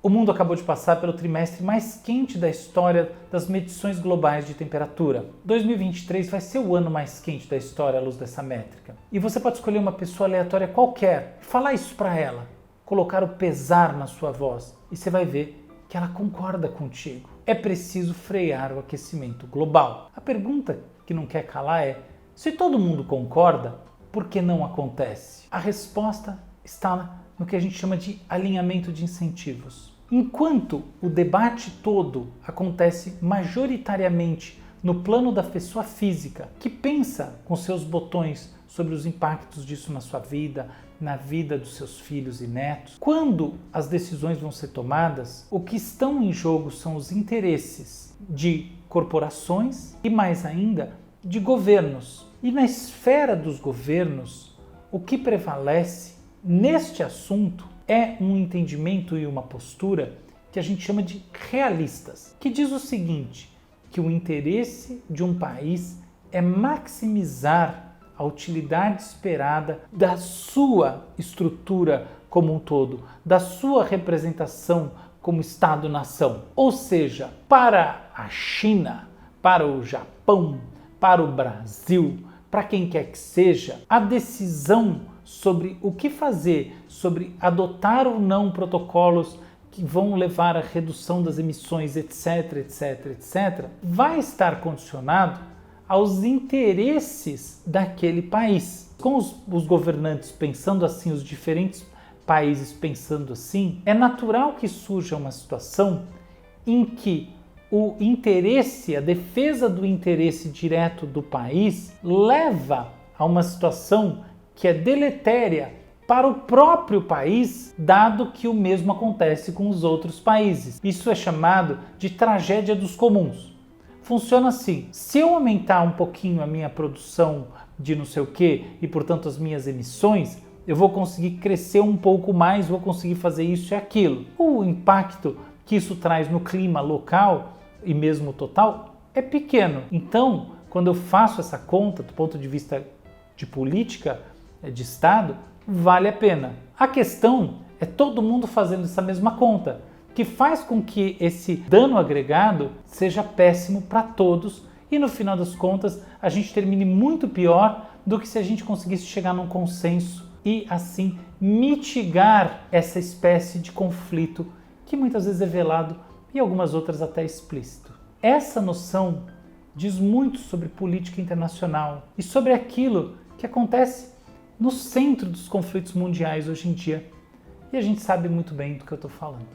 O mundo acabou de passar pelo trimestre mais quente da história das medições globais de temperatura. 2023 vai ser o ano mais quente da história à luz dessa métrica. E você pode escolher uma pessoa aleatória qualquer, falar isso para ela, colocar o pesar na sua voz e você vai ver que ela concorda contigo. É preciso frear o aquecimento global. A pergunta que não quer calar é: se todo mundo concorda, por que não acontece? A resposta está no que a gente chama de alinhamento de incentivos. Enquanto o debate todo acontece majoritariamente no plano da pessoa física, que pensa com seus botões sobre os impactos disso na sua vida, na vida dos seus filhos e netos, quando as decisões vão ser tomadas, o que estão em jogo são os interesses de corporações e, mais ainda, de governos. E na esfera dos governos, o que prevalece neste assunto é um entendimento e uma postura que a gente chama de realistas, que diz o seguinte, que o interesse de um país é maximizar a utilidade esperada da sua estrutura como um todo, da sua representação como Estado-nação. Ou seja, para a China, para o Japão, para o Brasil, para quem quer que seja, a decisão sobre o que fazer, sobre adotar ou não protocolos que vão levar à redução das emissões, etc, etc, etc, vai estar condicionado aos interesses daquele país. Com os governantes pensando assim, os diferentes países pensando assim, é natural que surja uma situação em que o interesse, a defesa do interesse direto do país leva a uma situação que é deletéria para o próprio país, dado que o mesmo acontece com os outros países. Isso é chamado de tragédia dos comuns. Funciona assim: se eu aumentar um pouquinho a minha produção de não sei o que e, portanto, as minhas emissões, eu vou conseguir crescer um pouco mais, vou conseguir fazer isso e aquilo. O impacto que isso traz no clima local e mesmo total é pequeno. Então, quando eu faço essa conta do ponto de vista de política, de Estado, vale a pena. A questão é todo mundo fazendo essa mesma conta, que faz com que esse dano agregado seja péssimo para todos e no final das contas a gente termine muito pior do que se a gente conseguisse chegar num consenso e assim mitigar essa espécie de conflito que muitas vezes é velado e algumas outras até explícito. Essa noção diz muito sobre política internacional e sobre aquilo que acontece no centro dos conflitos mundiais hoje em dia. E a gente sabe muito bem do que eu estou falando.